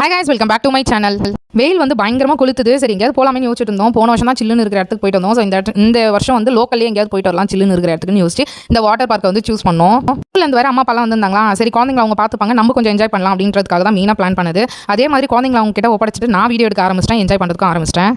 Hi guys, welcome back to my channel. வெயில் வந்து பயங்கரமாக கொளுத்துது. சரி எங்கேயாவது போகலாமே யோசிச்சுட்டு இருந்தோம். போன வருஷம் தான் சில்லுன்னு இருக்கிற இடத்துக்கு போயிட்டு வந்தோம். ஸோ இந்த வருஷம் வந்து லோக்கல்லே எங்கேயாவது போயிட்டு வரலாம் சில்லுன்னு இருக்கிற இடத்துக்குன்னு யோசிச்சு இந்த வாட்டர் பார்க்கை வந்து சூஸ் பண்ணோம். ஸ்கூல்லேருந்து வேறு அம்மா அப்பாலாம் வந்திருந்தாங்களா, சரி குழந்தைங்க அவங்க பார்த்துப்பாங்க, நம்ம கொஞ்சம் என்ஜாய் பண்ணலாம் அப்படின்றதுக்காக தான் மெயினாக பிளான் பண்ணுது. அதே மாதிரி குழந்தைங்க அவங்க கிட்ட ஒப்படைச்சிட்டு நான் வீடியோ எடுக்க ஆரம்பிச்சிட்டேன், என்ஜாய் பண்ணுறதுக்கும் ஆரம்பிச்சிட்டேன்.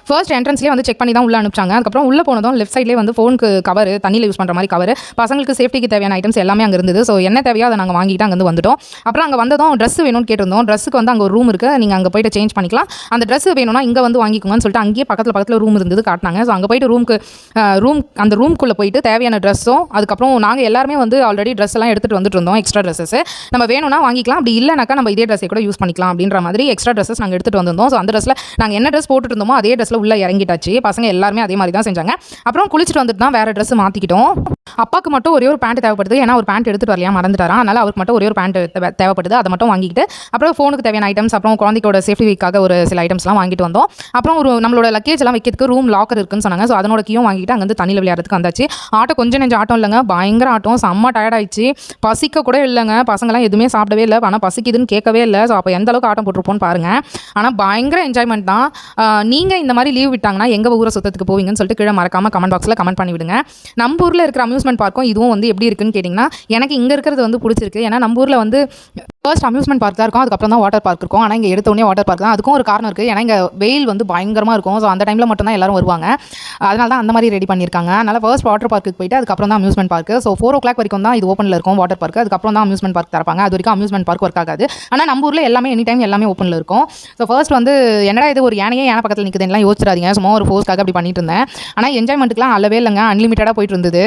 ஃபர்ஸ்ட் என்ட்ரன்ஸ்லேயே வந்து செக் பண்ணி தான் உள்ள அனுப்பிச்சாங்க. அதுக்கப்புறம் உள்ள போனதும் லெஃப்ட் சைட்லேயே வந்து ஃபோனுக்கு கவர், தண்ணியில் யூஸ் பண்ணுற மாதிரி கவர், பசங்களுக்கு சேஃப்டிக்கு தேவையான ஐட்டம்ஸ் எல்லாமே அங்கே இருந்தது. ஸோ என்ன தேவையோ அதை நாங்கள் வாங்கிட்டு அங்கே வந்துட்டோம். அப்புறம் அங்கே வந்ததும் ட்ரெஸ் வேணும்னு கேட்டிருந்தோம். ட்ரெஸ்ஸுக்கு வந்து அங்கே ஒரு ரூம் இருக்குது, நீங்கள் அங்கே போய்ட்டு சேஞ்ச் பண்ணிக்கலாம். அந்த ட்ரெஸ் வேணும்னா இங்கே வந்து வாங்கிக்கோங்கன்னு சொல்லிட்டு அங்கேயே பக்கத்தில் ரூம் இருந்தது காட்டினாங்க. ஸோ அங்கே போய்ட்டு அந்த ரூம்குள்ளே போயிட்டு தேவையான ட்ரெஸ்ஸும், அதுக்கப்புறம் நாங்கள் எல்லாருமே வந்து ஆல்ரெடி ட்ரெஸ் எல்லாம் எடுத்துகிட்டு வந்துட்டு இருந்தோம். எக்ஸ்ட்ரா ட்ரெஸ்ஸஸ் நம்ம வேணும்னா வாங்கிக்கலாம், அப்படி இல்லைனாக்கா நம்ம இதே ட்ரெஸ்ஸை கூட யூஸ் பண்ணிக்கலாம் அப்படின்ற மாதிரி எக்ஸ்ட்ரா ட்ரெஸ்ஸஸ் நாங்கள் எடுத்துகிட்டு வந்திருந்தோம். ஸோ அந்த ட்ரெஸ்ஸில் நாங்கள் என்ன ட்ரெஸ் போட்டுட்டு இருந்தோமோ அதே ட்ரெஸ்ஸில் உள்ளே இறங்கிட்டாச்சு. பசங்க எல்லாருமே அதே மாதிரி தான் செஞ்சாங்க. அப்புறம் குளிச்சுட்டு வந்துட்டு தான் வேறு ட்ரெஸ் மாற்றிக்கிட்டோம். அப்பாவுக்கு மட்டும் ஒரே ஒரு பேண்ட் தேவைப்படுது, ஏன்னா ஒரு பேண்ட் எடுத்துகிட்டு வரலையா மறந்துட்டாரா, அதனால் அவருக்கு மட்டும் ஒரே ஒரு பேண்ட் தேவைப்படுது. அதை மட்டும் வாங்கிட்டு அப்புறம் ஃபோனுக்கு தேவையான ஐட்டம்ஸ், அப்புறம் குழந்தைக்கோட சேஃப்டிக்காக ஒரு சில ஐட்டம்ஸ்லாம் வாங்கிட்டு வந்தோம். அப்புறம் நம்மளோட லக்கேஜ் எல்லாம் வைக்கிறதுக்கு ரூம் லாக்கர் இருக்குன்னு சொன்னாங்க. ஸோ அதனோட கீயும் வாங்கிட்டு அங்கே வந்து தண்ணியில் விளையாடுறதுக்கு வந்தாச்சு. ஆட்டம் கொஞ்சம் நெஞ்ச ஆட்டம் இல்லைங்க, பயங்கர ஆட்டம், செம்ம டயர்ட் ஆயிடுச்சு. பசிக்க கூட இல்லைங்க, பசங்களாம் எதுவுமே சாப்பிடவே இல்லை, ஆனால் பசிக்குதுன்னு கேட்கவே இல்லை. ஸோ அப்போ எந்த அளவுக்கு ஆட்டம் போட்டிருப்போன்னு பாருங்கள். ஆனால் பயங்கர என்ஜாய்மெண்ட் தான். நீங்கள் இந்த மாதிரி லீவ் விட்டாங்கன்னா எங்கள் ஊரை சுத்தத்துக்கு போவீங்கன்னு சொல்லிட்டு கீழே மறக்காமல் கமெண்ட் பாக்ஸில் கமெண்ட் பண்ணி விடுங்க. நம்ம ஊரில் இருக்கிற அம்யூஸ்மெண்ட் பார்க்கும் இதுவும் வந்து எப்படி இருக்குன்னு கேட்டிங்கன்னா எனக்கு இங்கே இருக்கிறது வந்து பிடிச்சிருக்கு. ஏன்னா நம்ம ஊரில் வந்து ஃபர்ஸ்ட் அம்யூஸ்மெண்ட் பார்க் தான் இருக்கும், அதுக்கப்புறம் தான் வாட்டர் பார்க் இருக்கும். ஆனால் இங்கே எடுத்தோடனே வாட்டர் பார்க் தான். அதுக்கும் ஒரு காரணம் இருக்குது, ஏன்னா இங்கே வெயில் வந்து பயங்கரமாக இருக்கும். ஸோ அந்த டைமில் மட்டும் தான் எல்லாரும் வருவாங்க, அதனால தான் அந்த மாதிரி ரெடி பண்ணியிருக்காங்க. அதனால் ஃபர்ஸ்ட் வாட்டர் பார்க்குக்கு போயிட்டு அதுக்கப்புறம் தான் அம்யூஸ்மெண்ட் பார்க். ஸோ 4 o'clock வரைக்கும் தான் இது ஓப்பனில் இருக்கும் வாட்டர் பார்க். அதுக்கப்புறம் தான் அம்யூஸ்மெண்ட் பார்க் தரப்பாங்க. அது வரைக்கும் அம்யூஸ்மெண்ட் பார்க் ஒர்க் ஆகாது. ஆனால் நம்ம ஊரில் எல்லாமே எனி டைம் எல்லாமே ஓப்பனில் இருக்கும். ஸோ ஃபர்ஸ்ட் வந்து என்னடா இது ஒரு யானை பக்கத்தில் நிற்குதுலாம் யோசிச்சிடாதீங்க, சும்மா ஒரு ஃபோர்ஸ்க்காக அப்படி பண்ணிட்டு இருந்தேன். ஆனால் என்ஜாய்மெண்ட்டுக்குலாம் அல்லவே இல்லைங்க, அன்லிமிட்டடாக போயிட்டு இருந்தது.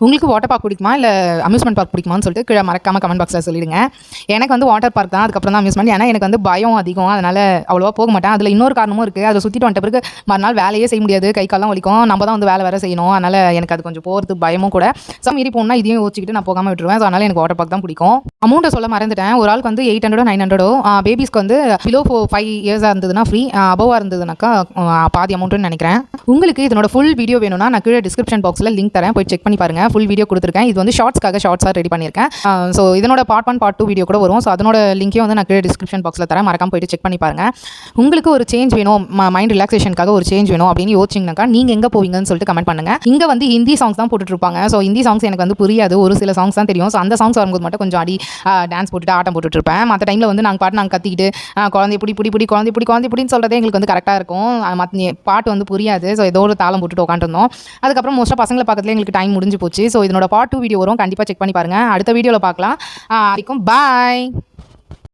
உங்களுக்கு வாட்டர் பார்க் பிடிக்குமா இல்லை அம்யூஸ்மெண்ட் பார்க் பிடிக்குமான்னு சொல்லிட்டு கீழே மறக்காமல் கமெண்ட் பாக்ஸில் சொல்லிடுங்க. எனக்கு வந்து வாட்டர் பார்க் தான், அதுக்கப்புறம் தான் அம்யூஸ்மெண்ட். ஏன்னா எனக்கு வந்து பயம் அதிகம், அதனால் அவ்வளோவா போக மாட்டேன். அதில் இன்னொரு காரணமும் இருக்குது, அதை சுற்றிட்டு வந்துட்ட பிறகு மறுநாள் வேலையே செய்ய முடியாது, கை காலம் வலிக்கும், நம்ம தான் வந்து வேலை செய்யணும். அதனால் எனக்கு அது கொஞ்சம் போகிறது பயமும் கூட. ஸோ மீறி போனால் இதையும் யோசிச்சுக்கிட்டு நான் போகாமல் விட்டுருவேன். ஸோ அதனால் எனக்கு வாட்டர் பார்க் தான் பிடிக்கும். அமௌண்ட்டை சொல்ல மறந்துட்டேன். ஒரு ஆளுக்கு வந்து 800 900. பேபிஸ்க்கு வந்து பிலோ 5 years இருந்ததுன்னா ஃப்ரீ, அபோவாக இருந்ததுனாக்கா பாதி அமௌண்ட்டுன்னு நினைக்கிறேன். உங்களுக்கு இதனோட ஃபுல் வீடியோ வேணும்னா நான் கீழே டிஸ்கிரிப்ஷன் பாக்ஸில் லிங்க் தரேன், போய் செக் பண்ணி பாருங்கள். ஃபுல் வீடியோ கொடுத்துருக்கேன். இது வந்து ஷார்ட்ஸாக ரெடி பண்ணியிருக்கேன். ஸோ இதனோட பார்ட் 1 பார்ட் 2 வீடியோ கூட வரும். ஸோ அதனோட லிங்கையும் வந்து நான் கீழே டிஸ்கிரிப்ஷன் பாக்ஸில் தரேன், மறக்காம போயிட்டு செக் பண்ணி பாருங்கள். உங்களுக்கு ஒரு சேஞ்ச் வேணும், மைண்ட் ரிலாக்ஸேஷனுக்காக ஒரு சேஞ்ச் வேணும் அப்படின்னு யோசிச்சிங்கனாக்கா நீங்கள் எங்கே போவீங்கன்னு சொல்லிட்டு கமெண்ட் பண்ணுங்கள். இங்கே வந்து ஹிந்தி சாங்ஸ் தான் போட்டுட்ருப்பாங்க. ஸோ ஹிந்தி சாங்ஸ் எனக்கு வந்து புரியாது, ஒரு சில சாங்ஸ் தான் தெரியும். ஸோ அந்த சாங்ஸ் வரும்போது மட்டும் கொஞ்சம் டான்ஸ் போட்டுட்டு ஆட்டம் போட்டுட்ருப்பேன். மற்ற டைமில் வந்து நாங்கள் கத்திக்கிட்டு குழந்தை பிடின்னு சொல்கிறதே எங்களுக்கு வந்து கரெக்டாக இருக்கும். மற்ற பாட்டு வந்து புரியாது. ஸோ ஏதோ ஒரு தாளம் போட்டுட்டு உட்காந்துருந்தோம். அதுக்கப்புறம் மோஸ்ட்டாக பசங்களை பக்கத்தில் எங்களுக்கு டைம் முடிஞ்சு போச்சு. ஸோ இதனோட பார்ட் 2 வீடியோ வரும், கண்டிப்பாக செக் பண்ணி பாருங்கள். அடுத்த வீடியோவில் பார்க்கலாம். வரைக்கும் பாய்.